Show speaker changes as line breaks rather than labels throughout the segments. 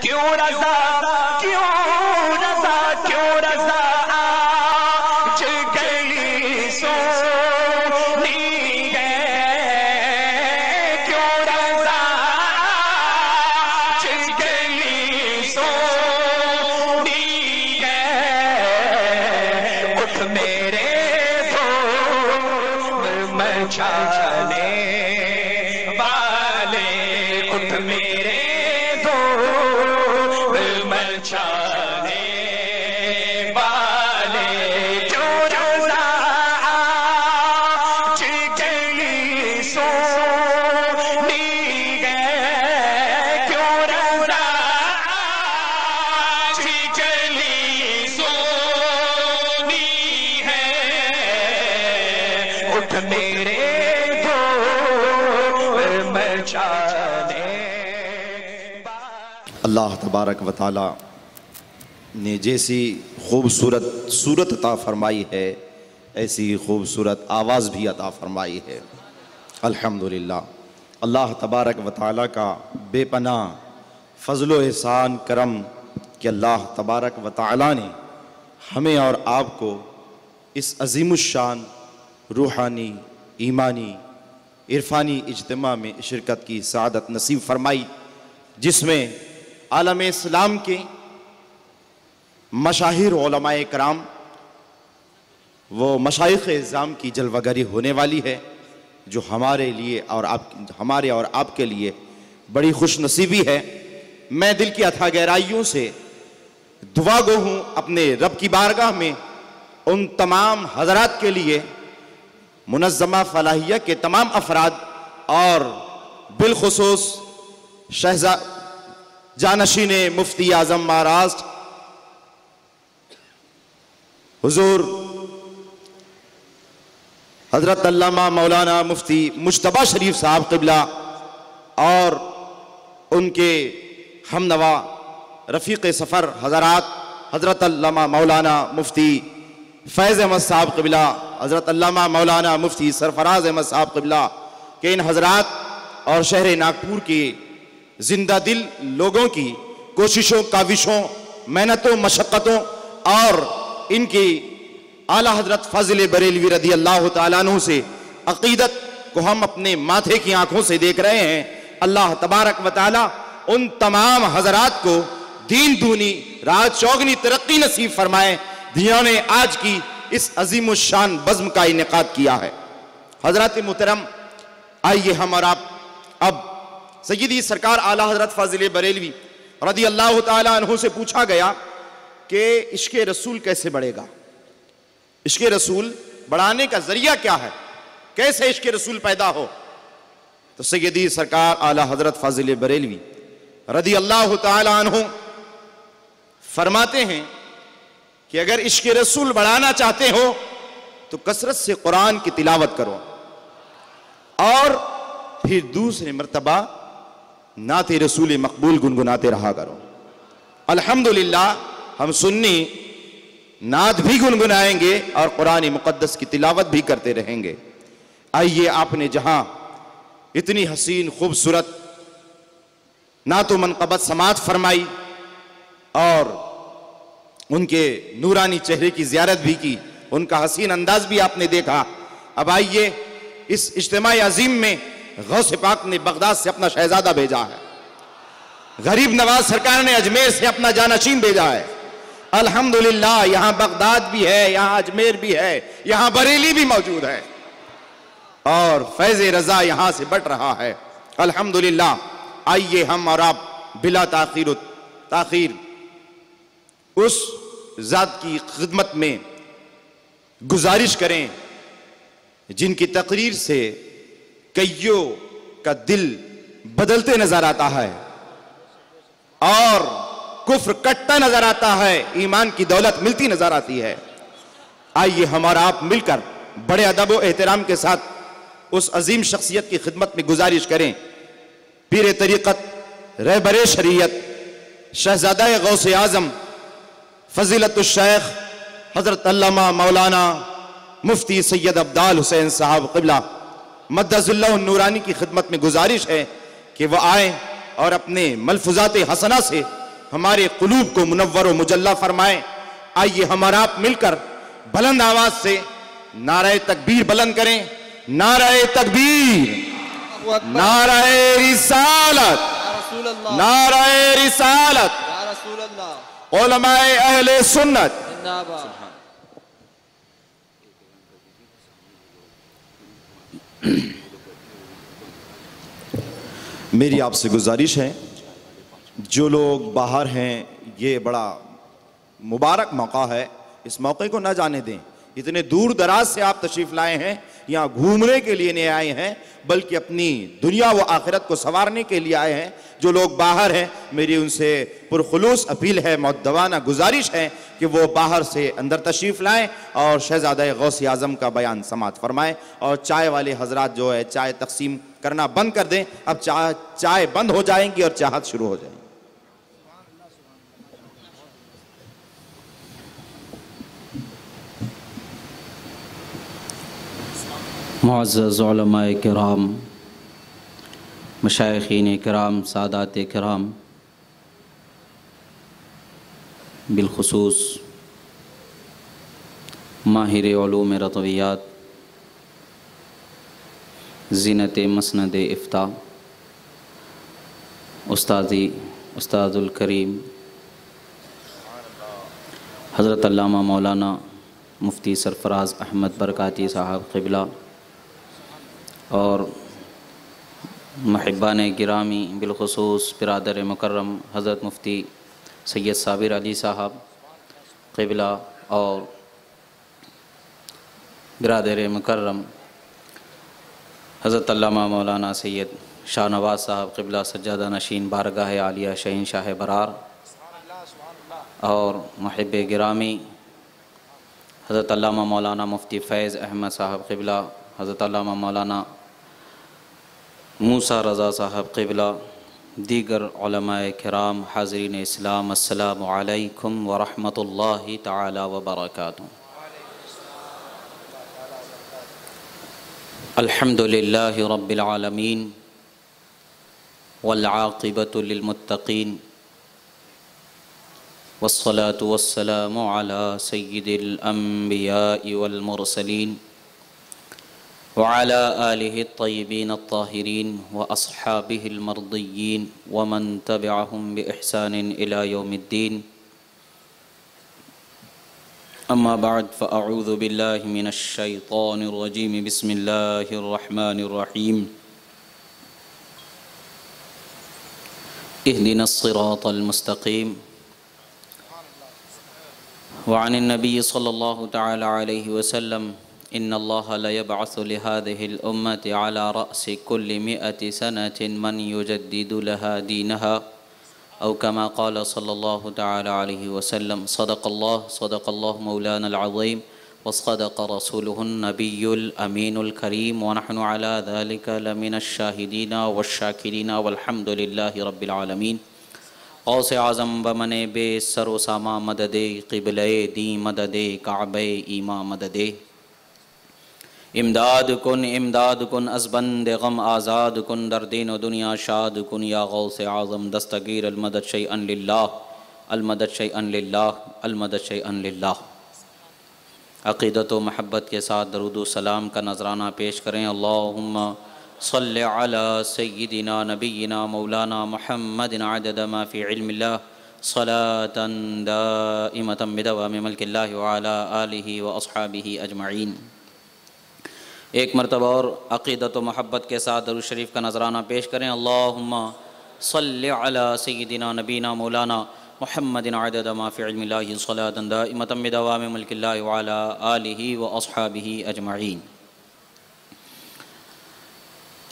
کیوں رضا کیوں رضا کیوں رضا آج گلی سونی ہے کیوں رضا آج گلی سونی ہے اٹھ میرے دھوم مچانے والے اٹھ میرے مچانے والے کیوں رضا آج گلی سونی ہے کیوں رضا آج گلی سونی ہے اٹھ میرے دھوم مچانے.
اللہ تبارک و تعالی نے جیسی خوبصورت صورت عطا فرمائی ہے ایسی خوبصورت آواز بھی عطا فرمائی ہے. الحمدللہ اللہ تبارک و تعالی کا بے پناہ فضل و احسان کرم کہ اللہ تبارک و تعالی نے ہمیں اور آپ کو اس عظیم الشان روحانی ایمانی عرفانی اجتماع میں شرکت کی سعادت نصیب فرمائی، جس میں عالم اسلام کے مشاہیر علماء کرام وہ مشائخ اعظام کی جلوہ گری ہونے والی ہے، جو ہمارے اور آپ کے لیے بڑی خوش نصیبی ہے. میں دل کی اتھا گہرائیوں سے دعا گو ہوں اپنے رب کی بارگاہ میں ان تمام حضرات کے لیے، منظمہ فلاحیہ کے تمام افراد اور بالخصوص جانشین مفتی اعظم مہاراشٹر حضور حضرت علامہ مولانا مفتی مجتبیٰ شریف صاحب قبلہ اور ان کے ہمنوا رفیق سفر حضرات حضرت علامہ مولانا مفتی فیض احمد صاحب قبلہ، حضرت علامہ مولانا مفتی سرفراز احمد صاحب قبلہ کہ ان حضرات اور شہر ناگپور کی زندہ دل لوگوں کی کوششوں کاوشوں محنتوں مشقتوں اور ان کی اعلیٰ حضرت فاضل بریلوی رضی اللہ تعالیٰ عنہ سے عقیدت کو ہم اپنے ماتھے کی آنکھوں سے دیکھ رہے ہیں. اللہ تبارک و تعالیٰ ان تمام حضرات کو دین دونی رات چوگنی ترقی نصیب فرمائے جنہوں نے آج کی اس عظیم الشان بزم کا انعقاد کیا ہے. حضرات محترم، آئیے ہم اور آپ اب سیدی سرکار اعلیٰ حضرت فاضل بریلوی رضی اللہ تعالیٰ عنہ سے پوچھا گیا کہ عشق رسول کیسے بڑھے گا، عشق رسول بڑھانے کا ذریعہ کیا ہے، کیسے عشق رسول پیدا ہو. تو سیدی سرکار اعلیٰ حضرت فاضل بریلوی رضی اللہ تعالیٰ عنہ فرماتے ہیں کہ اگر عشق رسول بڑھانا چاہتے ہو تو کثرت سے قرآن کی تلاوت کرو اور پھر دوسرے مرتبہ نعت رسول مقبول گنگناتے رہا کرو. الحمدللہ ہم سنی نعت بھی گنگنائیں گے اور قرآن مقدس کی تلاوت بھی کرتے رہیں گے. آئیے آپ نے جہاں اتنی حسین خوبصورت نعت و منقبت سماعت فرمائی اور ان کے نورانی چہرے کی زیارت بھی کی، ان کا حسین انداز بھی آپ نے دیکھا. اب آئیے اس اجتماع عظیم میں غوث پاک نے بغداد سے اپنا شہزادہ بھیجا ہے، غریب نواز سرکار نے اجمیر سے اپنا جانشین بھیجا ہے. الحمدللہ یہاں بغداد بھی ہے، یہاں اجمیر بھی ہے، یہاں بریلی بھی موجود ہے اور فیض رضا یہاں سے بٹ رہا ہے. الحمدللہ آئیے ہم اور آپ بلا تاخیر اس ذات کی خدمت میں گزارش کریں جن کی تقریر سے کئیوں کا دل بدلتے نظر آتا ہے اور کفر کٹتا نظر آتا ہے، ایمان کی دولت ملتی نظر آتی ہے. آئیے ہم اور آپ مل کر بڑے ادب و احترام کے ساتھ اس عظیم شخصیت کی خدمت میں گزارش کریں. پیر طریقت رہبر شریعت شہزادہ غوث اعظم فضیلت الشیخ حضرت علامہ مولانا مفتی سید عبدال حسین صاحب قبلہ مدد اللہ النورانی کی خدمت میں گزارش ہے کہ وہ آئیں اور اپنے ملفوظات حسنہ سے ہمارے قلوب کو منور و مجلہ فرمائے۔ آئیے ہم اور آپ مل کر بلند آواز سے نعرہ تکبیر بلند کریں۔ نعرہ تکبیر، نعرہ رسالت، نعرہ رسالت، علماء اہل سنت۔ میری آپ سے گزارش ہے، جو لوگ باہر ہیں، یہ بڑا مبارک موقع ہے، اس موقع کو نہ جانے دیں۔ اتنے دور دراز سے آپ تشریف لائے ہیں، یہاں گھومنے کے لیے نہیں آئے ہیں بلکہ اپنی دنیا و آخرت کو سنوارنے کے لیے آئے ہیں۔ جو لوگ باہر ہیں، میری ان سے پرخلوص اپیل ہے، مؤدبانہ گزارش ہے کہ وہ باہر سے اندر تشریف لائیں اور شہزادہ غوث اعظم کا بیان سماعت فرمائیں۔ اور چائے والے حضرات جو ہے چائے تقسیم کرنا بند کر دیں، اب چائے بند ہو جائیں گی اور چاہت شروع ہو جائیں گی۔
معزز علماء کرام، مشائخین کرام، سادات کرام، بالخصوص ماہر علوم رضویات، زینت مسند افتاء، استاذ الکریم حضرت علامہ مولانا مفتی سرفراز احمد برکاتی صاحب قبلہ، اور محبان گرامی، بالخصوص برادر مکرم حضرت مفتی سید صابر علی صاحب قبلہ، اور برادر مکرم حضرت علامہ مولانا سید شاہ نواز صاحب قبلہ سجادہ نشین بارگاہ عالیہ شہنشاہ برار، اور محب گرامی حضرت علامہ مولانا مفتی فیض احمد صاحب قبلہ، حضرت علامہ مولانا موسیٰ رضا صاحب قبلہ، دیگر علماء کرام، حاضرین اسلام، السلام علیکم ورحمۃ اللہ تعالی وبرکاتہ۔ الحمدللہ رب العالمین والعاقبۃ للمتقین، والصلاة والسلام على سید الانبیاء والمرسلین وعلى آلہ الطیبین الطاہرین واصحابہ المرضیین ومن تبعہم بإحسان الى یوم الدین۔ اما بعد فاعوذ باللہ من الشیطان الرجیم، بسم اللہ الرحمن الرحیم۔ اہدنا الصراط المستقیم۔ وعن النبی صلی اللہ تعالی علیہ وسلم ان اللہ لیبعث لهذه الأمة على رأس كل 100 سنة من يجدد لها دينها، او كما قال صلی اللہ تعالی علیہ وسلم۔ صدق اللہ مولانا العظیم، وصدق رسوله النبی الامین الکریم، ونحن على ذلك لمن الشاہدین والشاکرین والحمد للہ رب العالمین۔ غوث اعظم بمن بے سر و ساما مدد، قبلہ دین مدد، کعبہ ایمان مدد۔ امداد کن از بند غم آزاد کن، در دین و دنیا شاد کن، یا غوث اعظم دستگیر المدد شیئا للہ، المدد شیئا للہ، المدد شیئا للہ۔ عقیدت و محبت کے ساتھ درود و سلام کا نذرانہ پیش کریں۔ اللہم صلی علی سیدنا نبینا مولانا محمد عدد ما فی علم اللہ، صلاة دائمة بدوام ملک اللہ وعلی آلہ واصحابہ اجمعین۔ ایک مرتبہ اور عقیدت و محبت کے ساتھ درود شریف کا نذرانہ پیش کریں۔ اللہم صلی علی سیدنا نبینا مولانا محمد عدد ما فی علم اللہ، صلاة دائمة بدوام ملک اللہ وعلی آلہ واصحابہ اجمعین۔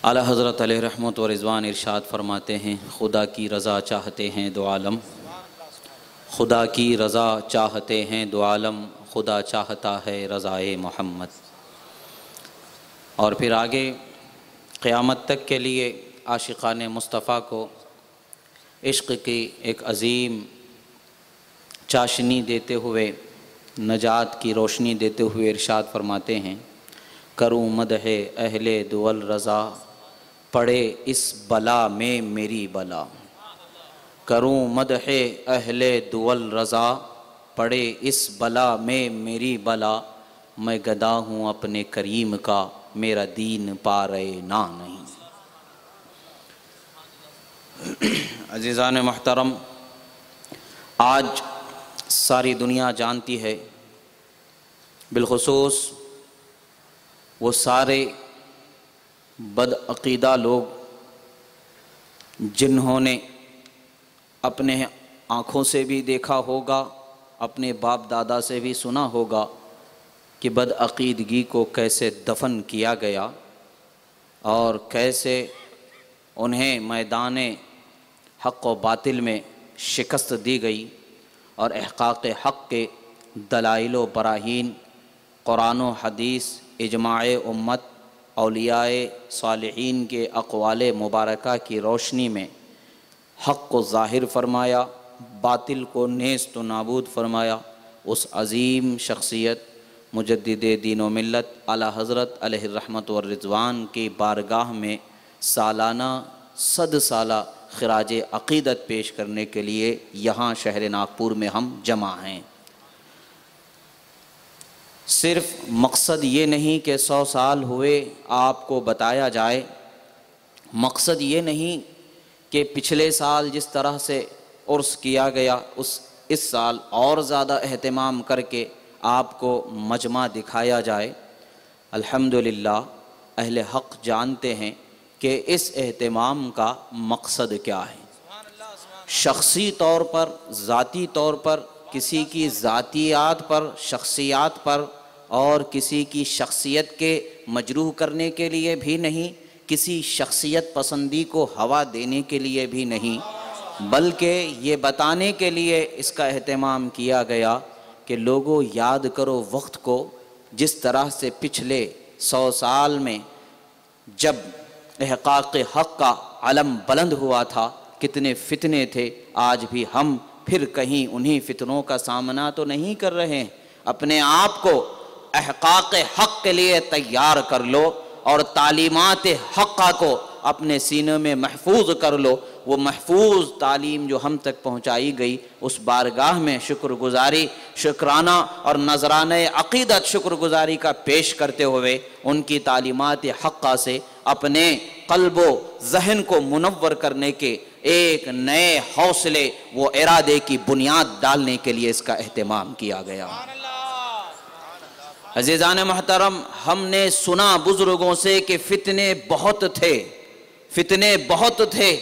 اعلیٰ حضرت علیہ رحمت و رضوان ارشاد فرماتے ہیں، خدا کی رضا چاہتے ہیں دو عالم، خدا کی رضا چاہتے ہیں دو عالم، خدا چاہتا ہے رضائے محمد۔ اور پھر آگے قیامت تک کے لیے عاشقان مصطفیٰ کو عشق کی ایک عظیم چاشنی دیتے ہوئے، نجات کی روشنی دیتے ہوئے ارشاد فرماتے ہیں، کروں مدح اہل دول رضا، پڑے اس بلا میں میری بلا، کروں مدح اہل دول رضا، پڑے اس بلا میں میری بلا، میں گدا ہوں اپنے کریم کا، میرا دین پارے نہ نہیں۔ عزیزان محترم، آج ساری دنیا جانتی ہے، بالخصوص وہ سارے بدعقیدہ لوگ جنہوں نے اپنے آنکھوں سے بھی دیکھا ہوگا، اپنے باپ دادا سے بھی سنا ہوگا کہ بدعقیدگی کو کیسے دفن کیا گیا اور کیسے انہیں میدان حق و باطل میں شکست دی گئی، اور احقاق حق کے دلائل و براہین، قرآن و حدیث، اجماع امت، اولیاء صالحین کے اقوال مبارکہ کی روشنی میں حق کو ظاہر فرمایا، باطل کو نیست و نابود فرمایا۔ اس عظیم شخصیت مجدد دین و ملت اعلیٰ حضرت علیہ الرحمت والرضوان کی بارگاہ میں سالانہ 100 سالہ خراج عقیدت پیش کرنے کے لیے یہاں شہر ناگپور میں ہم جمع ہیں۔ صرف مقصد یہ نہیں کہ 100 سال ہوئے آپ کو بتایا جائے، مقصد یہ نہیں کہ پچھلے سال جس طرح سے عرس کیا گیا اس سال اور زیادہ اہتمام کر کے آپ کو مجمع دکھایا جائے۔ الحمدللہ اہل حق جانتے ہیں کہ اس اہتمام کا مقصد کیا ہے۔ شخصی طور پر، ذاتی طور پر، کسی کی ذاتیات پر، شخصیات پر اور کسی کی شخصیت کے مجروح کرنے کے لیے بھی نہیں، کسی شخصیت پسندی کو ہوا دینے کے لیے بھی نہیں، بلکہ یہ بتانے کے لیے اس کا اہتمام کیا گیا کہ لوگوں یاد کرو وقت کو، جس طرح سے پچھلے 100 سال میں جب احقاق حق کا علم بلند ہوا تھا کتنے فتنے تھے، آج بھی ہم پھر کہیں انہی فتنوں کا سامنا تو نہیں کر رہے ہیں۔ اپنے آپ کو احقاق حق کے لیے تیار کر لو اور تعلیمات حقہ کو اپنے سینے میں محفوظ کر لو۔ وہ محفوظ تعلیم جو ہم تک پہنچائی گئی، اس بارگاہ میں شکر گزاری، شکرانہ اور نذرانہ عقیدت شکر گزاری کا پیش کرتے ہوئے ان کی تعلیمات حقہ سے اپنے قلب و ذہن کو منور کرنے کے ایک نئے حوصلے و ارادے کی بنیاد ڈالنے کے لیے اس کا اہتمام کیا گیا۔ عزیزان محترم، ہم نے سنا بزرگوں سے کہ فتنے بہت تھے، فتنے بہت تھے،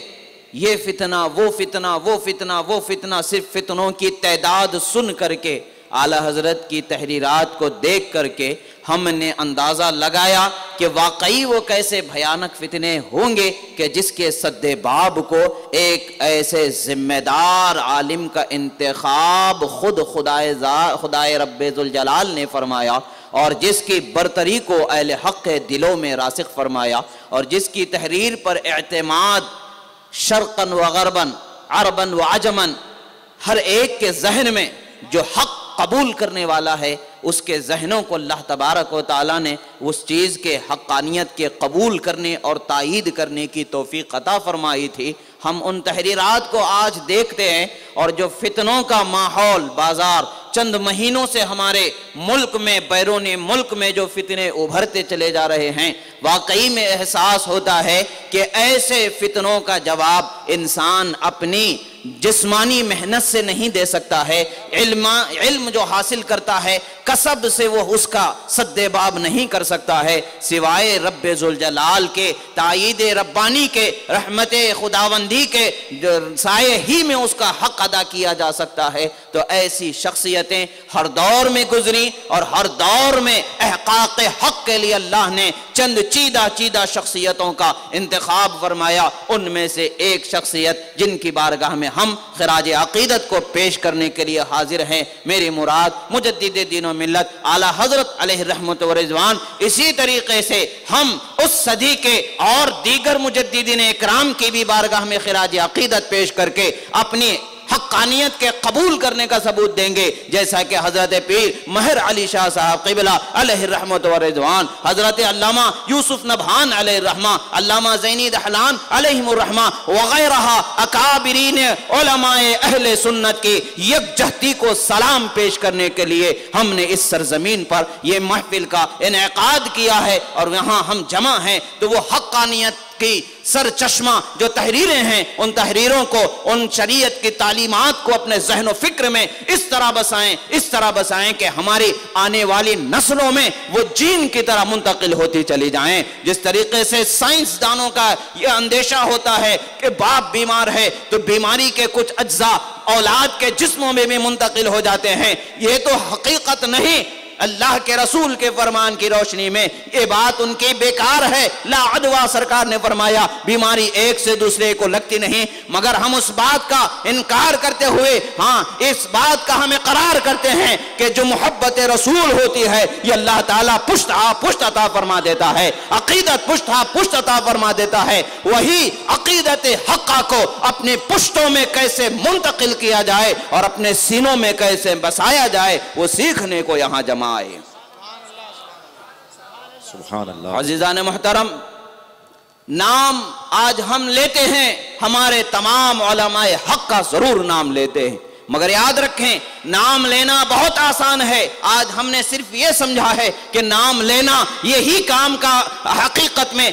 یہ فتنہ وہ فتنہ وہ فتنہ وہ فتنہ، صرف فتنوں کی تعداد سن کر کے، اعلیٰ حضرت کی تحریرات کو دیکھ کر کے ہم نے اندازہ لگایا کہ واقعی وہ کیسے بھیانک فتنے ہوں گے کہ جس کے سد باب کو ایک ایسے ذمہ دار عالم کا انتخاب خود خدائے رب ذوالجلال نے فرمایا، اور جس کی برتری کو اہل حق کے دلوں میں راسخ فرمایا، اور جس کی تحریر پر اعتماد شرقاً و غرباً، عرباً و عجماً، ہر ایک کے ذہن میں جو حق قبول کرنے والا ہے اس کے ذہنوں کو اللہ تبارک و تعالیٰ نے اس چیز کے حقانیت کے قبول کرنے اور تائید کرنے کی توفیق عطا فرمائی تھی۔ ہم ان تحریرات کو آج دیکھتے ہیں، اور جو فتنوں کا ماحول بازار چند مہینوں سے ہمارے ملک میں، بیرون ملک میں جو فتنے ابھرتے چلے جا رہے ہیں، واقعی میں احساس ہوتا ہے کہ ایسے فتنوں کا جواب انسان اپنی جسمانی محنت سے نہیں دے سکتا ہے، علم جو حاصل کرتا ہے کسب سے وہ اس کا سد باب نہیں کر سکتا ہے، سوائے رب ذوالجلال کے تائید ربانی کے، رحمت خداوندی کے سائے ہی میں اس کا حق ادا کیا جا سکتا ہے۔ تو ایسی شخصیتیں ہر دور میں گزری، اور ہر دور میں احقاق حق کے لیے اللہ نے چند چیدہ شخصیتوں کا انتخاب فرمایا۔ ان میں سے ایک شخصیت جن کی بارگاہ میں ہم خراج عقیدت کو پیش کرنے کے لیے حاضر ہیں، میری مراد مجدد دین و ملت اعلیٰ حضرت علیہ الرحمت والرضوان۔ اسی طریقے سے ہم اس صدی کے اور دیگر مجددین اکرام کی بھی بارگاہ میں خراج عقیدت پیش کر کے اپنی حقانیت کے قبول کرنے کا ثبوت دیں گے، جیسا کہ حضرت پیر مہر علی شاہ صاحب قبلہ علیہ الرحمت و رضوان، حضرت علامہ یوسف نبہان علیہ الرحمہ، علامہ زینی دہلان علیہم الرحمہ وغیرہ اکابرین علماء اہل سنت کی یکجہتی کو سلام پیش کرنے کے لیے ہم نے اس سرزمین پر یہ محفل کا انعقاد کیا ہے، اور یہاں ہم جمع ہیں تو وہ حقانیت کی سر چشمہ جو تحریریں ہیں، ان تحریروں کو، ان شریعت کی تعلیمات کو اپنے ذہن و فکر میں اس طرح بسائیں کہ ہماری آنے والی نسلوں میں وہ جین کی طرح منتقل ہوتی چلی جائیں۔ جس طریقے سے سائنسدانوں کا یہ اندیشہ ہوتا ہے کہ باپ بیمار ہے تو بیماری کے کچھ اجزاء اولاد کے جسموں میں بھی منتقل ہو جاتے ہیں، یہ تو حقیقت نہیں۔ اللہ کے رسول کے فرمان کی روشنی میں یہ بات ان کی بیکار ہے۔ لا عدوہ سرکار نے فرمایا، بیماری ایک سے دوسرے کو لگتی نہیں، مگر ہم اس بات کا انکار کرتے ہوئے اس بات کا ہم اقرار کرتے ہیں کہ جو محبت رسول ہوتی ہے یہ اللہ تعالیٰ پشت عطا فرما دیتا ہے، عقیدت پشت عطا فرما دیتا ہے۔ وہی عقیدت حقہ کو اپنے پشتوں میں کیسے منتقل کیا جائے اور اپنے سینوں میں کیسے بسایا جائے، وہ سیکھنے کو یہاں جمع آئے۔
سبحان اللہ۔
عزیزان محترم، نام آج ہم لیتے ہیں، ہمارے تمام علماء حق کا ضرور نام لیتے ہیں، مگر یاد رکھیں نام لینا بہت آسان ہے۔ آج ہم نے صرف یہ سمجھا ہے کہ نام لینا یہی کام کا حقیقت میں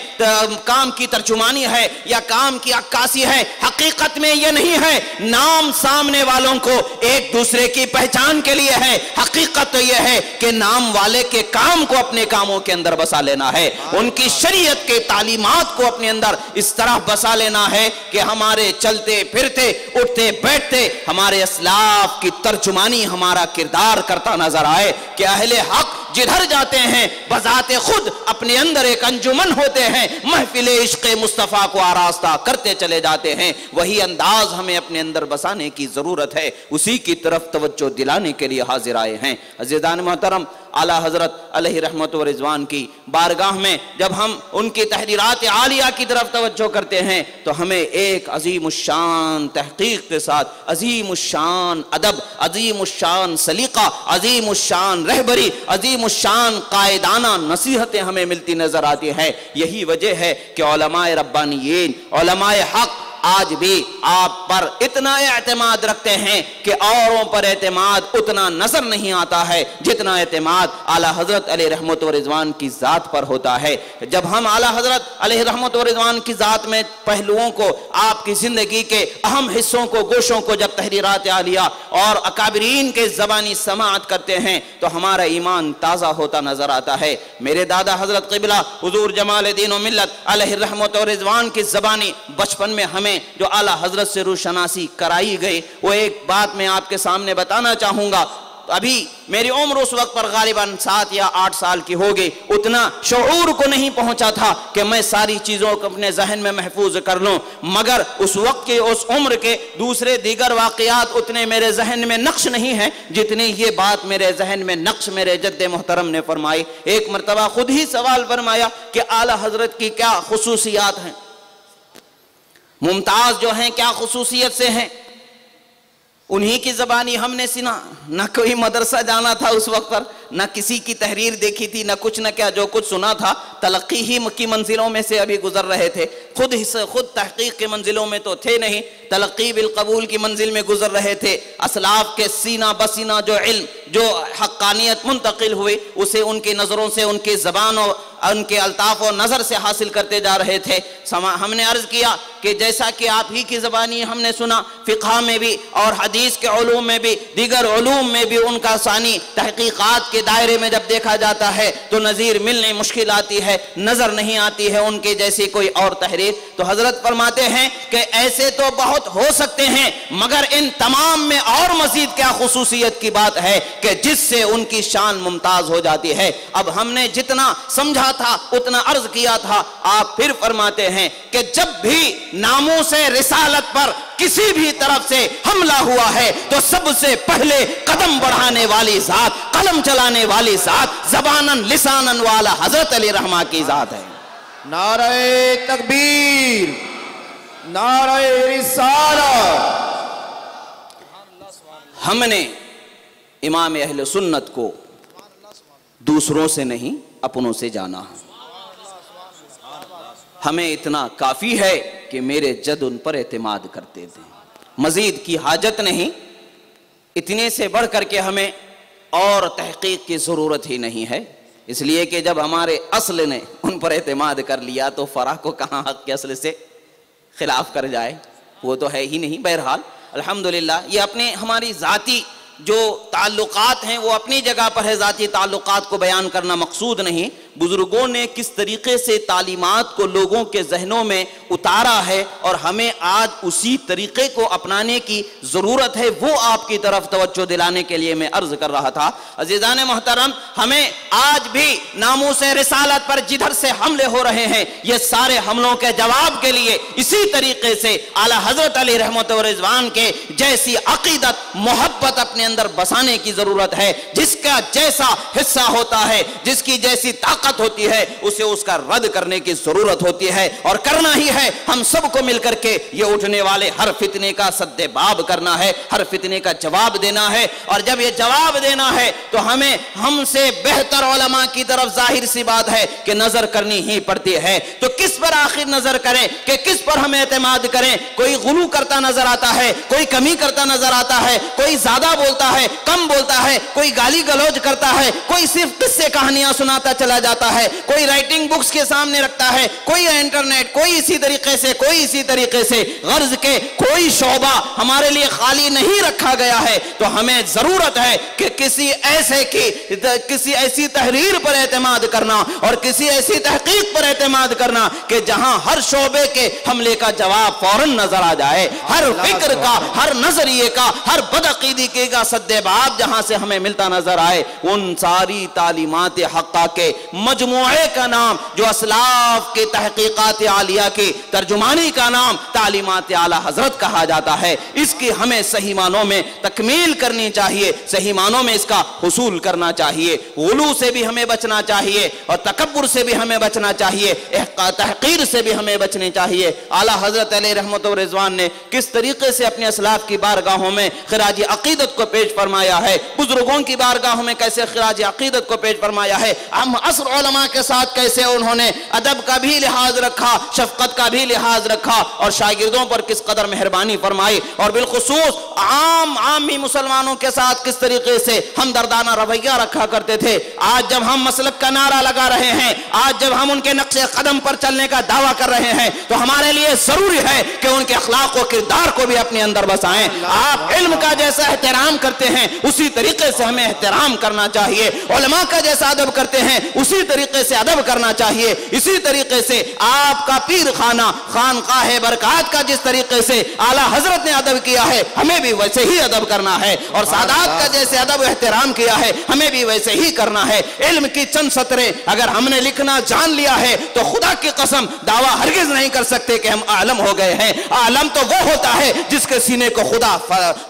کام کی ترجمانی ہے یا کام کی عکاسی ہے، حقیقت میں یہ نہیں ہے۔ نام سامنے والوں کو ایک دوسرے کی پہچان کے لیے ہے، حقیقت تو یہ ہے کہ نام والے کے کام کو اپنے کاموں کے اندر بسا لینا ہے، ان کی شریعت کے تعلیمات کو اپنے اندر اس طرح بسا لینا ہے کہ ہمارے چلتے پھرتے اٹھتے بیٹھتے ہمارے اسلاف کی ترجمانی ہمارا کردار کرتا نظر آئے، کہ اہل حق جدھر جاتے ہیں بذات خود اپنے اندر ایک انجمن ہوتے ہیں، محفل عشق مصطفیٰ کو آراستہ کرتے چلے جاتے ہیں۔ وہی انداز ہمیں اپنے اندر بسانے کی ضرورت ہے، اسی کی طرف توجہ دلانے کے لیے حاضر آئے ہیں۔ عزیزان محترم، اعلیٰ حضرت علیہ رحمت و رضوان کی بارگاہ میں جب ہم ان کی تحریرات عالیہ کی طرف توجہ کرتے ہیں تو ہمیں ایک عظیم الشان تحقیق کے ساتھ عظیم الشان ادب، عظیم الشان سلیقہ، عظیم الشان رہبری، عظیم الشان قائدانہ نصیحتیں ہمیں ملتی نظر آتی ہیں۔ یہی وجہ ہے کہ علماء ربانیین، علماء حق آج بھی آپ پر اتنا اعتماد رکھتے ہیں کہ اوروں پر اعتماد اتنا نظر نہیں آتا ہے جتنا اعتماد اعلیٰ حضرت علیہ رحمت و رضوان کی ذات پر ہوتا ہے۔ جب ہم اعلیٰ حضرت علیہ رحمت و رضوان کی ذات میں پہلوؤں کو، آپ کی زندگی کے اہم حصوں کو، گوشوں کو جب تحریرات عالیہ اور اکابرین کے زبانی سماعت کرتے ہیں تو ہمارا ایمان تازہ ہوتا نظر آتا ہے۔ میرے دادا حضرت قبلہ حضور جمال دین و ملت علیہ رحمت و رضوان کی زبانی بچپن میں ہمیں جو اعلیٰ حضرت سے روشناسی کرائی گئی، وہ ایک بات میں آپ کے سامنے بتانا چاہوں گا۔ ابھی میری عمر اس وقت پر غالباً 7 یا 8 سال کی ہوگی، اتنا شعور کو نہیں پہنچا تھا کہ میں ساری چیزوں کو اپنے ذہن میں محفوظ کر لوں، مگر اس وقت کے اس عمر کے دوسرے دیگر واقعات اتنے میرے ذہن میں نقش نہیں ہیں جتنی یہ بات میرے ذہن میں نقش میرے جد محترم نے فرمائی۔ ایک مرتبہ خود ہی سوال فرمایا کہ اعلیٰ حضرت کی کیا خصوصیات ہیں، ممتاز جو ہیں کیا خصوصیت سے ہیں؟ انہی کی زبانی ہم نے سنا، نہ کوئی مدرسہ جانا تھا اس وقت پر، نہ کسی کی تحریر دیکھی تھی، نہ کچھ نہ کیا، جو کچھ سنا تھا تلقی ہی کی منزلوں میں سے ابھی گزر رہے تھے، خود تحقیق کے منزلوں میں تو تھے نہیں، تلقی بالقبول کی منزل میں گزر رہے تھے۔ اسلاف کے سینہ بسینہ جو علم، جو حقانیت منتقل ہوئی، اسے ان کی نظروں سے، ان کی زبان اور ان کے الطاف و نظر سے حاصل کرتے جا رہے تھے۔ ہم نے عرض کیا کہ جیسا کہ آپ ہی کی زبانی ہم نے سنا، فقہ میں بھی اور حدیث کے علوم میں بھی، دیگر علوم میں بھی ان کا ثانی تحقیقات کے دائرے میں جب دیکھا جاتا ہے تو نظیر ملنے مشکل آتی ہے، نظر نہیں آتی ہے ان کے جیسی کوئی اور تحریر۔ تو حضرت فرماتے ہیں کہ ایسے تو بہت ہو سکتے ہیں، مگر ان تمام میں اور مزید کیا خصوصیت کی بات ہے کہ جس سے ان کی شان ممتاز ہو جاتی ہے۔ اب ہم نے جتنا سمجھا تھا اتنا عرض کیا تھا۔ آپ پھر فرماتے ہیں کہ جب بھی ناموس رسالت پر کسی بھی طرف سے حملہ ہوا ہے تو سب سے پہلے قدم بڑھانے والی ذات، قلم چلانے والی ذات، زبانن لسانن والا حضرت علی رحمہ کی ذات ہے۔
نعرہ تکبیر، نعرہ رسالت،
ہم نے امام اہل سنت کو دوسروں سے نہیں اپنوں سے جانا ہے. ہمیں اتنا کافی ہے کہ میرے جد ان پر اعتماد کرتے تھے، مزید کی حاجت نہیں. اتنے سے بڑھ کر کے ہمیں اور تحقیق کی ضرورت ہی نہیں ہے، اس لیے کہ جب ہمارے اصل نے ان پر اعتماد کر لیا تو فرع کو کہاں حق کے اصل سے خلاف کر جائے، وہ تو ہے ہی نہیں. بہرحال الحمدللہ یہ اپنے ہماری ذاتی جو تعلقات ہیں وہ اپنی جگہ پر ہے، ذاتی تعلقات کو بیان کرنا مقصود نہیں. بزرگوں نے کس طریقے سے تعلیمات کو لوگوں کے ذہنوں میں اتارا ہے اور ہمیں آج اسی طریقے کو اپنانے کی ضرورت ہے، وہ آپ کی طرف توجہ دلانے کے لیے میں عرض کر رہا تھا. عزیزان محترم، ہمیں آج بھی ناموس رسالت پر جدھر سے حملے ہو رہے ہیں، یہ سارے حملوں کے جواب کے لیے اسی طریقے سے اعلیٰ حضرت علیہ رحمت و رضوان کے جیسی عقیدت محبت اپنے اندر بسانے کی ضرورت ہے. جس کا جیسا حصہ ہوتا ہے، جس کی جیسی طاقت ہوتی ہے، اسے اس کا رد کرنے کی ضرورت ہوتی ہے، اور کرنا ہی ہے. ہم سب کو مل کر کے یہ اٹھنے والے ہر فتنے کا سد باب کرنا ہے، ہر فتنے کا جواب دینا ہے. اور جب یہ جواب دینا ہے تو ہمیں ہم سے بہتر علماء کی طرف ظاہر سی بات ہے کہ نظر کرنی ہی پڑتی ہے. تو کس پر آخر نظر کریں کہ کس پر ہم اعتماد کریں؟ کوئی غلو کرتا نظر آتا ہے، کوئی کمی کرتا نظر آتا ہے، کوئی زیادہ بولتا ہے، کم بولتا ہے، کوئی گالی گلوج کرتا ہے، کوئی صرف قصے کہانیاں سناتا چلا جاتا ہے، کوئی رائٹنگ بکس کے سامنے رکھتا ہے، کوئی انٹرنیٹ، کوئی اسی طریقے سے غرض کے کوئی شعبہ ہمارے لیے خالی نہیں رکھا گیا ہے. تو ہمیں ضرورت ہے کہ کسی ایسی تحریر پر اعتماد کرنا اور کسی ایسی تحقیق پر اعتماد کرنا کہ جہاں ہر شعبے کے حملے کا جواب فوراً نظر آ جائے، ہر فکر کا، ہر نظریے کا، ہر بدعقیدی کا سد باب جہاں سے ہمیں ملتا نظر آئے. ان ساری تعلیمات حقہ کے مجموعے کا نام جو اسلاف کے تحقیقات عالیہ کی ترجمانی کا نام تعلیمات اعلیٰ حضرت کہا جاتا ہے. اس کی ہمیں صحیح معنوں میں تکمیل کرنی چاہیے، صحیح معنوں میں اس کا حصول کرنا چاہیے. غلو سے بھی ہمیں بچنا چاہیے اور تکبر سے بھی ہمیں بچنا چاہیے، تحقیر سے بھی ہمیں بچنی چاہیے. اعلیٰ حضرت علیہ رحمت و رضوان نے کس طریقے سے اپنے اسلاف کی بارگاہوں میں خراج عقیدت کو پیش فرمایا ہے، بزرگوں کی بارگاہوں میں کیسے خراج عقیدت کو پیش فرمایا ہے. ہم عصر علماء کے ساتھ کیسے انہوں نے ادب کا بھی لحاظ رکھا، شفقت کا بھی لحاظ رکھا اور شاگردوں پر کس قدر مہربانی فرمائی، اور بالخصوص عامی مسلمانوں کے ساتھ کس طریقے سے ہمدردانہ رویہ رکھا کرتے تھے. آج جب ہم مسلک کا نعرہ لگا رہے ہیں، آج جب ہم ان کے نقش قدم پر چلنے کا دعویٰ کر رہے ہیں، تو ہمارے لیے ضروری ہے کہ ان کے اخلاق و کردار کو بھی اپنے اندر بسائیں. آپ علم کا جیسا احترام کرتے ہیں اسی طریقے سے ہمیں احترام کرنا چاہیے، علماء کا جیسا ادب کرتے ہیں اسی طریقے سے ادب کرنا چاہیے. اسی طریقے سے آپ کا پیر خانہ خانقاہ برکات کا جس طریقے سے اعلیٰ حضرت نے ادب کیا ہے ہمیں بھی ویسے ہی ادب کرنا ہے، اور سادات کا جیسے ادب و احترام کیا ہے ہمیں بھی ویسے ہی کرنا ہے. علم کی چند سطریں اگر ہم نے لکھنا جان لیا ہے تو خدا کی قسم دعویٰ ہرگز نہیں کر سکتے کہ ہم عالم ہو گئے ہیں. عالم تو وہ ہوتا ہے جس کے سینے کو خدا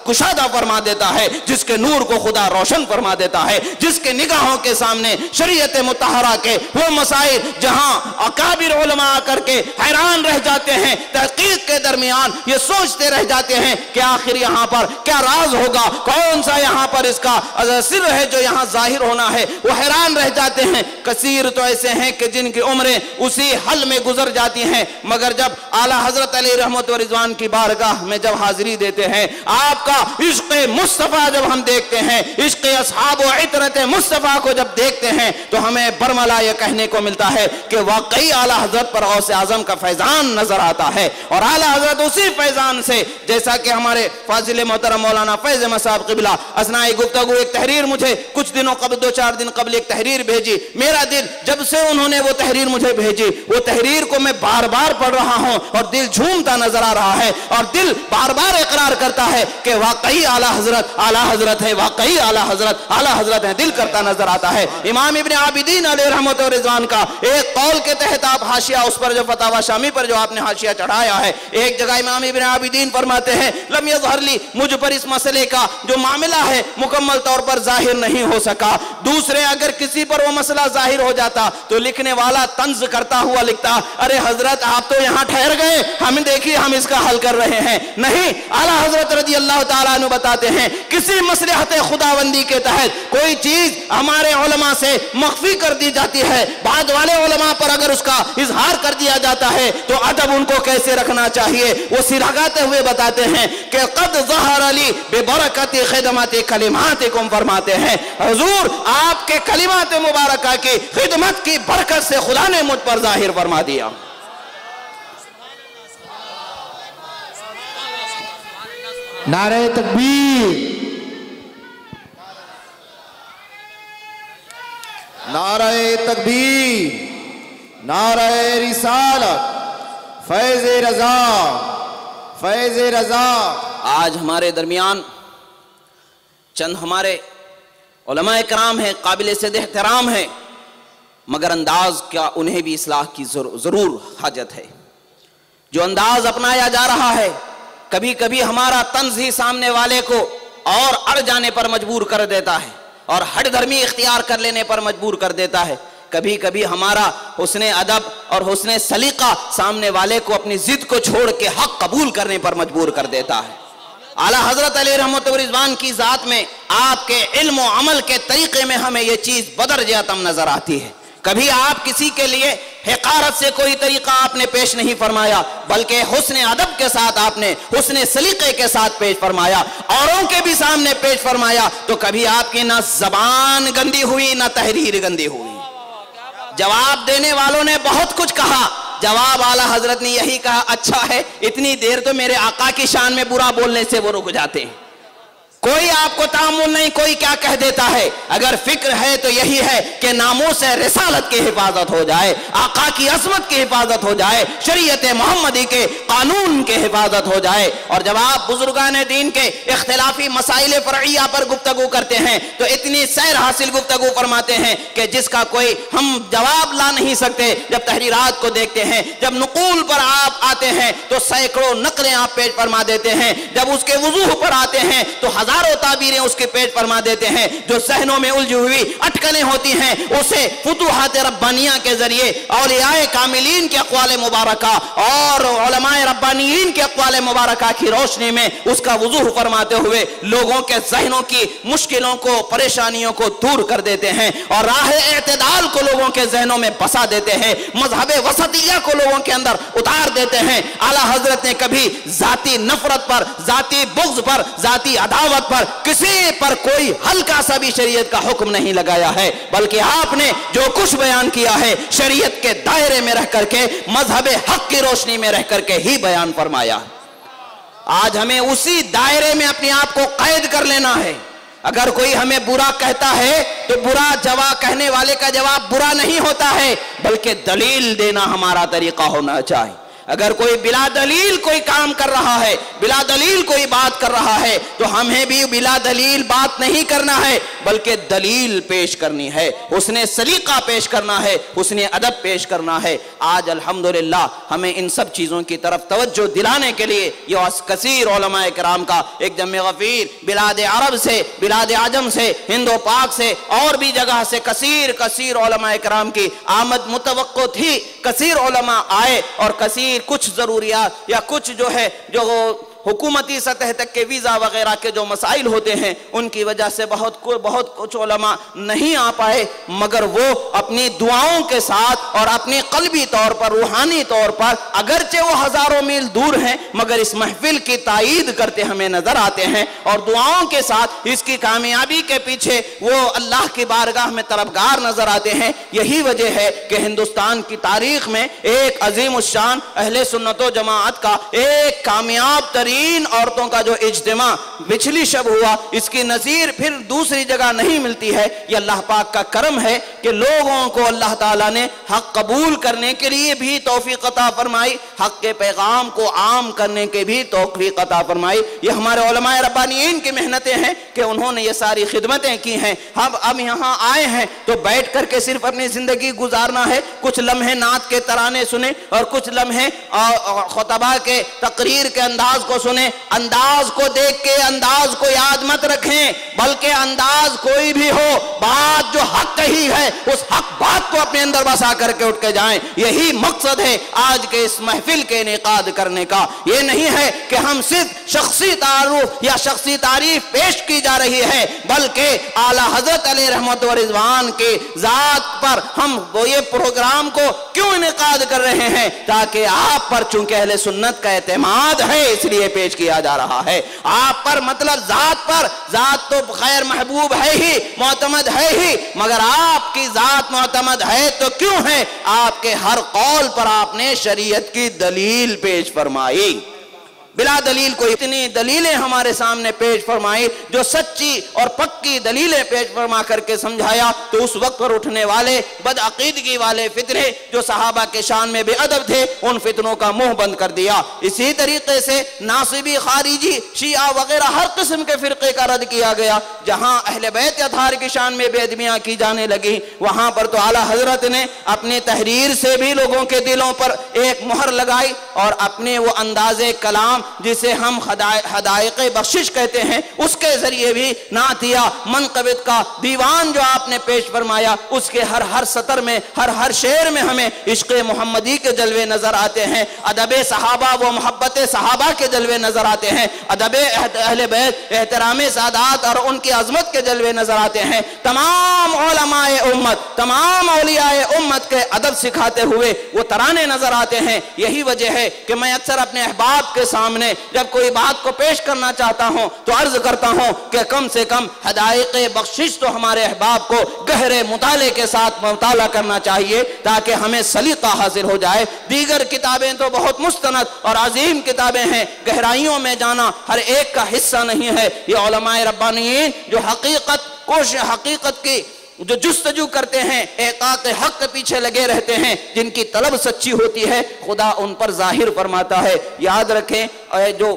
کشادہ فرما دیتا ہے، جس کے نور کو خدا روشن فرما دیتا ہے، جس کے نگاہوں کے سامنے شریعت مطہرہ کے وہ مسائل جہاں اکابر علماء آ کر کے حیران رہ جاتے ہیں، تحقیق کے درمیان یہ سوچتے رہ جاتے ہیں کہ آخر یہاں پر کیا راز ہوگا، کون سا یہاں پر اس کا سر ہے جو یہاں ظاہر ہونا ہے. وہ حیران رہ جاتے ہیں. کثیر تو ایسے ہیں کہ جن کی عمریں اسی حل میں گزر جاتی ہیں، مگر جب اعلیٰ حضرت علیہ رحمت و رضوان کی بارگاہ میں جب حاضری دیتے ہیں، آپ کا عشق مصطفیٰ جب ہم دیکھتے ہیں، عشق اصحاب و عطرت مصطفیٰ کو جب دیکھتے ہیں تو ہمیں برملا یہ کہنے کو ملتا ہے کہ واقعی اعلیٰ حضرت پر غوث اعظم کا فیضان نظر آتا ہے. اور اعلیٰ حضرت اسی فیضان سے، جیسا کہ ہمارے فاضل محترم مولانا فیض احمد صاحب قبلہ اثناء گفتگو ایک تحریر مجھے کچھ دنوں قبل 2-4 دن قبل ایک تحریر بھیجی. میرا دل جب سے انہوں نے وہ تحریر مجھے بھیجی، وہ تحریر کو میں بار بار پڑھ رہا ہوں اور دل جھومتا نظر آ رہا ہے، اور دل بار بار اقرار کرتا ہے کہ واقعی اعلیٰ حضرت ہے، واقعی اعلیٰ حضرت ہے، دل کرتا نظر آتا ہے. امام ابن عابدین علیہ رحمت و رضوان کا ایک قول کے تحت آپ حاشیہ اس پر جو فتاوی شامی پر جو آپ نے حاشیہ چڑھایا ہے. ایک جگہ امام ابن عابدین فرماتے ہیں لم یظہر لی، مجھ پر اس مسئلے کا جو معاملہ ہے مکمل طور پر ظاہر نہیں ہو سکا. دوسرے اگر کسی پر وہ مسئلہ ظاہر ہو جاتا تو لکھنے والا طنز کرتا ہوا لکھتا ارے حضرت آپ تو یہاں ٹھہر گئے، ہم دیکھیے ہم اس کا حل کر رہے ہیں. نہیں، اعلیٰ حضرت رضی اللہ تعالیٰ عنہ بتاتے ہیں کسی مصلحت خداوندی کے تحت کوئی چیز ہمارے علماء سے مخفی کر دی جاتی ہے، بعد والے علماء پر اگر اس کا اظہار کر دیا جاتا ہے تو ادب ان کو کیسے رکھنا چاہیے. وہ سراغاتے ہوئے بتاتے ہیں کہ قد ظہر علی ببرکت خدمت کلماتکم، فرماتے ہیں حضور آپ کے کلمات مبارکہ کی خدمت کی برکت سے خدا نے مجھ پر ظاہر فرما دیا.
نعرہ تکبیر،
نعرہ تکبیر، نعرہ رسالت، فیض رضا، فیض رضا.
آج ہمارے درمیان چند ہمارے علماء کرام ہیں، قابل صد احترام ہیں، مگر انداز کیا انہیں بھی اصلاح کی ضرور حاجت ہے. جو انداز اپنایا جا رہا ہے کبھی کبھی ہمارا طنز ہی سامنے والے کو اور اڑ جانے پر مجبور کر دیتا ہے اور ہٹ دھرمی اختیار کر لینے پر مجبور کر دیتا ہے. کبھی کبھی ہمارا حسن ادب اور حسن سلیقہ سامنے والے کو اپنی ضد کو چھوڑ کے حق قبول کرنے پر مجبور کر دیتا ہے. اعلیٰ حضرت علیہ رحمت و رضوان کی ذات میں آپ کے علم و عمل کے طریقے میں ہمیں یہ چیز بدرجہ تم نظر آتی ہے. کبھی آپ کسی کے لیے حقارت سے کوئی طریقہ آپ نے پیش نہیں فرمایا، بلکہ حسن ادب کے ساتھ آپ نے حسن سلیقے کے ساتھ پیش فرمایا، اوروں کے بھی سامنے پیش فرمایا. تو کبھی آپ کی نہ زبان گندی ہوئی نہ تحریر گندی ہوئی. جواب دینے والوں نے بہت کچھ کہا، جواب اعلیٰ حضرت نے یہی کہا اچھا ہے اتنی دیر تو میرے آقا کی شان میں برا بولنے سے وہ رک جاتے ہیں. کوئی آپ کو تعامل نہیں، کوئی کیا کہہ دیتا ہے. اگر فکر ہے تو یہی ہے کہ ناموس رسالت کی حفاظت ہو جائے، آقا کی عظمت کی حفاظت ہو جائے، شریعت محمدی کے قانون کی حفاظت ہو جائے. اور جب آپ بزرگان دین کے اختلافی مسائل فرعیہ پر گفتگو کرتے ہیں تو اتنی سیر حاصل گفتگو فرماتے ہیں کہ جس کا کوئی ہم جواب لا نہیں سکتے. جب تحریرات کو دیکھتے ہیں، جب نقول پر آپ آتے ہیں تو سینکڑوں نقلیں آپ پیش فرما دیتے ہیں. جب اس کے وضوح پر آتے ہیں تو ہزاروں تعبیریں اس کے پیش فرما دیتے ہیں. جو ذہنوں میں الجھی ہوئی اٹکلیں ہوتی ہیں اسے فتوحات ربانیہ کے ذریعے اولیاء کاملین کے اقوال مبارکہ اور علماء ربانیین کے اقوال مبارکہ کی روشنی میں اس کا وضوح فرماتے ہوئے لوگوں کے ذہنوں کی مشکلوں کو، پریشانیوں کو دور کر دیتے ہیں اور راہ اعتدال کو لوگوں کے ذہنوں میں بسا دیتے ہیں، مذہب وسطیہ کو لوگوں کے اندر اتار دیتے ہیں. اعلیٰ حضرت نے کبھی ذاتی نفرت پر، ذاتی بغض پر، ذاتی عداوت پر کسی پر کوئی ہلکا سا بھی شریعت کا حکم نہیں لگایا ہے، بلکہ آپ نے جو کچھ بیان کیا ہے شریعت کے دائرے میں رہ کر کے، مذہب حق کی روشنی میں رہ کر کے ہی بیان فرمایا. آج ہمیں اسی دائرے میں اپنے آپ کو قید کر لینا ہے. اگر کوئی ہمیں برا کہتا ہے تو برا جواب کہنے والے کا جواب برا نہیں ہوتا ہے، بلکہ دلیل دینا ہمارا طریقہ ہونا چاہیے. اگر کوئی بلا دلیل کوئی کام کر رہا ہے، بلا دلیل کوئی بات کر رہا ہے تو ہمیں بھی بلا دلیل بات نہیں کرنا ہے، بلکہ دلیل پیش کرنی ہے، حسن سلیقہ پیش کرنا ہے، حسن ادب پیش کرنا ہے. آج الحمدللہ ہمیں ان سب چیزوں کی طرف توجہ دلانے کے لیے یہ کثیر علماء کرام کا ایک جمع غفیر بلاد عرب سے، بلاد عجم سے، ہند و پاک سے اور بھی جگہ سے کثیر علماء کرام کی آمد متوقع تھی. کثیر علماء آئے اور کثیر کچھ ضروریات یا کچھ جو ہے جو حکومتی سطح تک کے ویزا وغیرہ کے جو مسائل ہوتے ہیں ان کی وجہ سے بہت کچھ علماء نہیں آ پائے، مگر وہ اپنی دعاؤں کے ساتھ اور اپنی قلبی طور پر، روحانی طور پر اگرچہ وہ ہزاروں میل دور ہیں مگر اس محفل کی تائید کرتے ہمیں نظر آتے ہیں اور دعاؤں کے ساتھ اس کی کامیابی کے پیچھے وہ اللہ کی بارگاہ میں طلبگار نظر آتے ہیں. یہی وجہ ہے کہ ہندوستان کی تاریخ میں ایک عظیم الشان اہل سنت و جماعت کا ایک کامیاب ترین عورتوں کا جو اجتماع پچھلی شب ہوا، اس کی نظیر پھر دوسری جگہ نہیں ملتی ہے. یہ اللہ پاک کا کرم ہے کہ لوگوں کو اللہ تعالیٰ نے حق قبول کرنے کے لیے بھی توفیق عطا فرمائی، حق کے پیغام کو عام کرنے کے بھی توفیق عطا فرمائی۔ یہ ہمارے علماء ربانیین کی محنتیں ہیں کہ انہوں نے یہ ساری خدمتیں کی ہیں۔ ہم اب یہاں آئے ہیں تو بیٹھ کر کے صرف اپنی زندگی گزارنا ہے، کچھ لمحے نعت کے ترانے سنیں اور کچھ لمحے خطبہ کے تقریر کے انداز کو سنیں۔ انداز کو دیکھ کے انداز کو یاد مت رکھیں، بلکہ انداز کوئی بھی ہو، بات جو حق کہی ہے اس حق بات کو اپنے اندر بسا کر کے اٹھ کے جائیں۔ یہی مقصد ہے آج کے اس محفل کے انعقاد کرنے کا۔ یہ نہیں ہے کہ ہم صرف شخصی تعارف یا شخصی تعریف پیش کی جا رہی ہے، بلکہ اعلیٰ حضرت علیہ رحمت و رضوان کے ذات پر ہم وہ یہ پروگرام کو کیوں انعقاد کر رہے ہیں؟ تاکہ آپ پر، چونکہ اہل سنت کا اعتماد ہے اس لیے پیش کیا جا رہا ہے، آپ پر مطلب ذات پر، ذات تو خیر محبوب ہے ہی، معتمد ہے ہی، مگر آپ کی ذات معتمد ہے تو کیوں ہے؟ آپ کے ہر قول پر آپ نے شریعت کی دلیل پیش فرمائی، بلا دلیل کو اتنی دلیلیں ہمارے سامنے پیش فرمائی، جو سچی اور پکی دلیلیں پیش فرما کر کے سمجھایا تو اس وقت پر اٹھنے والے بدعقیدگی والے فتنے جو صحابہ کے شان میں بے ادب تھے، ان فتنوں کا منہ بند کر دیا۔ اسی طریقے سے ناصبی، خارجی، شیعہ وغیرہ ہر قسم کے فرقے کا رد کیا گیا۔ جہاں اہل بیت اطہار کی شان میں بے ادبیاں کی جانے لگی، وہاں پر تو اعلیٰ حضرت نے اپنی تحریر سے بھی لوگوں کے دلوں پر ایک مہر لگائی، اور اپنے وہ انداز کلام جسے ہم حدائق بخشش کہتے ہیں، اس کے ذریعے بھی نعتیہ منقبت کا دیوان جو آپ نے پیش فرمایا، اس کے ہر سطر میں، ہر شعر میں ہمیں عشق محمدی کے جلوے نظر آتے ہیں، ادب صحابہ و محبت صحابہ کے جلوے نظر آتے ہیں، ادب اہل بیت، احترام سادات اور ان کی عظمت کے جلوے نظر آتے ہیں۔ تمام علماء امت، تمام اولیاء امت کے ادب سکھاتے ہوئے وہ ترانے نظر آتے ہیں۔ یہی وجہ ہے کہ میں اکثر اپنے احباب کے سامنے جب کوئی بات کو پیش کرنا چاہتا ہوں تو عرض کرتا ہوں کہ کم سے کم حدائق بخشش تو ہمارے احباب کو گہرے مطالعے کے ساتھ مطالعہ کرنا چاہیے، تاکہ ہمیں سلیقہ حاصل ہو جائے۔ دیگر کتابیں تو بہت مستند اور عظیم کتابیں ہیں، گہرائیوں میں جانا ہر ایک کا حصہ نہیں ہے۔ یہ علماء ربانیین جو حقیقت کی جو جستجو کرتے ہیں، احقاق حق کے پیچھے لگے رہتے ہیں، جن کی طلب سچی ہوتی ہے، خدا ان پر ظاہر فرماتا ہے۔ یاد رکھیں، جو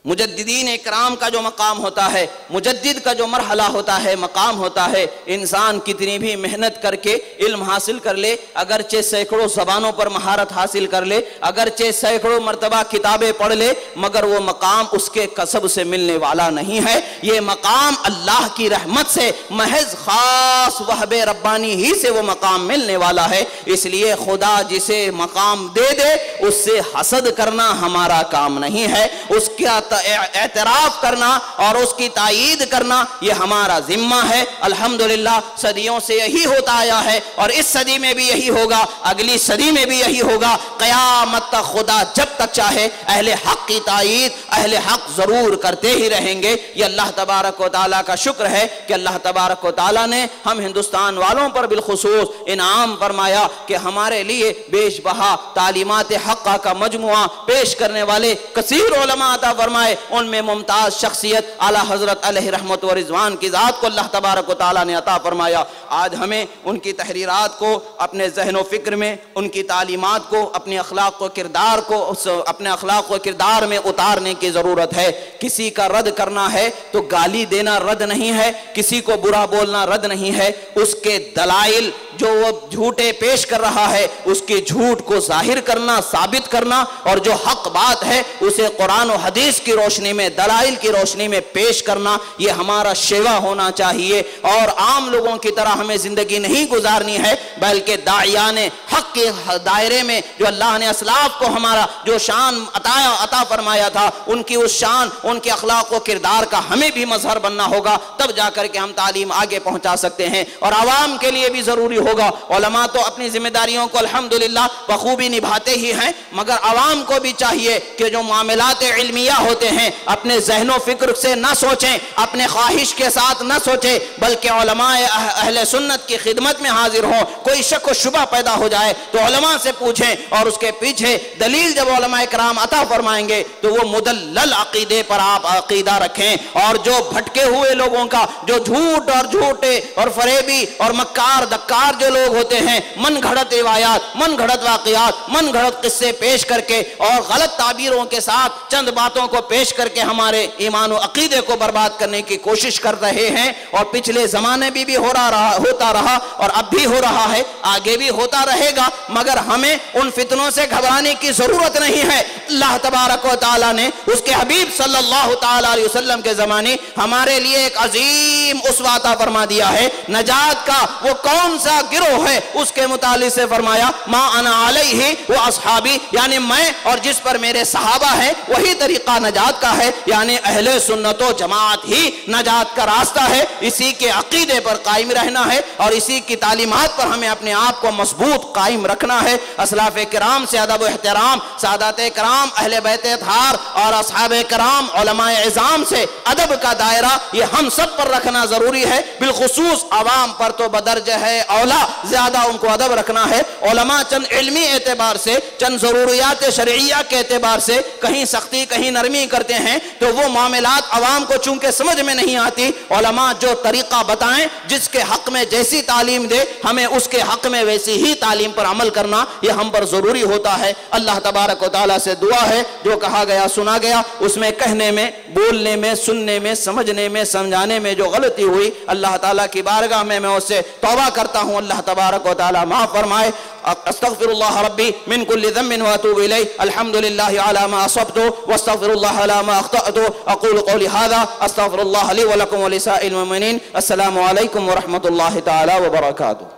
مجددین اکرام کا جو مقام ہوتا ہے، مجدد کا جو مرحلہ ہوتا ہے، مقام ہوتا ہے، انسان کتنی بھی محنت کر کے علم حاصل کر لے، اگرچہ سینکڑوں زبانوں پر مہارت حاصل کر لے، اگرچہ سینکڑوں مرتبہ کتابیں پڑھ لے، مگر وہ مقام اس کے کسب سے ملنے والا نہیں ہے۔ یہ مقام اللہ کی رحمت سے، محض خاص وہب ربانی ہی سے وہ مقام ملنے والا ہے۔ اس لیے خدا جسے مقام دے دے، اس سے حسد کرنا ہمارا کام نہیں ہے، اس کا اعتراف کرنا اور اس کی تائید کرنا یہ ہمارا ذمہ ہے۔ الحمدللہ صدیوں سے یہی ہوتا آیا ہے، اور اس صدی میں بھی یہی ہوگا، اگلی صدی میں بھی یہی ہوگا، قیامت تک خدا جب تک چاہے اہل حق کی تائید اہل حق ضرور کرتے ہی رہیں گے۔ یہ اللہ تبارک و تعالیٰ کا شکر ہے کہ اللہ تبارک و تعالیٰ نے ہم ہندوستان والوں پر بالخصوص انعام فرمایا کہ ہمارے لیے بیش بہا تعلیمات حقہ کا مجموعہ پیش کرنے والے کثیر علماء عطا فرمائے۔ ان میں ممتاز شخصیت اعلیٰ حضرت علیہ رحمت و رضوان کی ذات کو اللہ تبارک و تعالیٰ نے عطا فرمایا۔ آج ہمیں ان کی تحریرات کو اپنے ذہن و فکر میں، ان کی تعلیمات کو، اپنے اخلاق و کردار کو اپنے اخلاق و کردار میں اتارنے کی ضرورت ہے۔ کسی کا رد کرنا ہے تو گالی دینا رد نہیں ہے، کسی کو برا بولنا رد نہیں ہے، اس کے دلائل جو وہ جھوٹے پیش کر رہا ہے اس کی جھوٹ کو ظاہر کرنا، ثابت کرنا، اور جو حق بات ہے اسے قرآن و حدیث کی روشنی میں، دلائل کی روشنی میں پیش کرنا، یہ ہمارا شیوا ہونا چاہیے۔ اور عام لوگوں کی طرح ہمیں زندگی نہیں گزارنی ہے، بلکہ داعیان حق کے دائرے میں جو اللہ نے اسلاف کو ہمارا جو شان عطا فرمایا تھا، ان کی اس شان، ان کے اخلاق و کردار کا ہمیں بھی مظہر بننا ہوگا، تب جا کر کے ہم تعلیم آگے پہنچا سکتے ہیں۔ اور عوام کے لیے بھی ضروری ہوگا، علماء تو اپنی ذمہ داریوں کو الحمدللہ بخوبی نبھاتے ہی ہیں، مگر عوام کو بھی چاہیے کہ جو معاملات علمیہ ہوتے ہوتے ہیں اپنے ذہن و فکر سے نہ سوچیں، اپنے خواہش کے ساتھ نہ سوچیں، بلکہ علماء اہل سنت کی خدمت میں حاضر ہوں۔ کوئی شک و شبہ پیدا ہو جائے تو علماء سے پوچھیں، اور اس کے پیچھے دلیل جب علماء کرام عطا فرمائیں گے تو وہ مدلل عقیدے پر آپ عقیدہ رکھیں۔ اور جو بھٹکے ہوئے لوگوں کا، جو جھوٹ اور جھوٹے اور فریبی اور مکار دکار جو لوگ ہوتے ہیں، من گھڑت روایات، من گھڑت واقعات، من گھڑت قصے پیش کر کے اور غلط تعبیروں کے ساتھ چند باتوں کو پیش کر کے ہمارے ایمان و عقیدے کو برباد کرنے کی کوشش کر رہے ہیں، اور پچھلے زمانے بھی ہوتا رہا اور اب بھی ہو رہا ہے، آگے بھی ہوتا رہے گا، مگر ہمیں ان فتنوں سے گھبرانے کی ضرورت نہیں ہے۔ اللہ تبارک و تعالیٰ نے اس کے حبیب صلی اللہ تعالیٰ علیہ وسلم کے زمانے ہمارے لیے ایک عظیم اسوہ عطا فرما دیا ہے۔ نجات کا وہ کون سا گروہ ہے اس کے متعلق سے فرمایا ما انا علیہ و اصحابی، یعنی میں اور جس پر میرے صحابہ ہیں وہی طریقہ نجات کا ہے، یعنی اہل سنت و جماعت ہی نجات کا راستہ ہے۔ اسی کے عقیدے پر قائم رہنا ہے اور اسی کی تعلیمات پر ہمیں اپنے آپ کو مضبوط قائم رکھنا ہے۔ اسلاف کرام سے ادب و احترام، سادات کرام، اہل بیت اطہار اور اصحاب کرام، علماء عظام سے ادب کا دائرہ یہ ہم سب پر رکھنا ضروری ہے، بالخصوص عوام پر تو بدرجہ ہے اولا زیادہ ان کو ادب رکھنا ہے۔ علماء چند علمی اعتبار سے، چند ضروریات شرعیہ کے اعتبار سے کہیں سختی کہیں نرمی کرتے ہیں تو وہ معاملات عوام کو چونکہ سمجھ میں نہیں آتی، علماء جو طریقہ بتائیں، جس کے حق میں جیسی تعلیم دے ہمیں اس کے حق میں ویسی ہی تعلیم پر عمل کرنا یہ ہم پر ضروری ہوتا ہے۔ اللہ تبارک و تعالیٰ سے دعا ہے جو کہا گیا سنا گیا، اس میں کہنے میں، بولنے میں، سننے میں، سمجھنے میں، سمجھانے میں جو غلطی ہوئی اللہ تعالیٰ کی بارگاہ میں اس سے توبہ کرتا ہوں، اللہ تبارک و تعالیٰ معاف فرمائے۔ استغفر اللہ ربی من کل ذنب واتوب الیہ، الحمد للہ علی ما اصبت واستغفر اللہ علی ما اخطأت، اقول قولی ھذا استغفر اللہ لی ولکم ولسائر المؤمنین۔ السلام علیکم ورحمۃ اللہ تعالی وبرکاتہ۔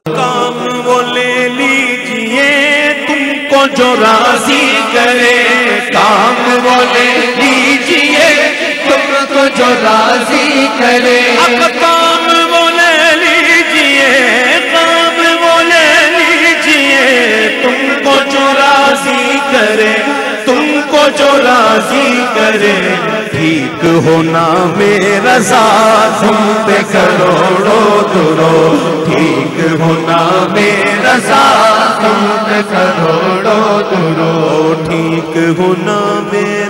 کام وہ لے لیجئے تم کو جو راضی کرے، کام وہ لے لیجئے تم کو جو راضی کرے، کام وہ لے لیجئے، کام وہ لے لیجئے تم کو جو راضی کرے، تم کو جو راضی کرے، ٹھیک ہونا میرا ساتھ تم پہ کروڑوں درود، ٹھیک ہونا میرا ساتھ تم پہ کروڑوں درود، ٹھیک ہونا میرا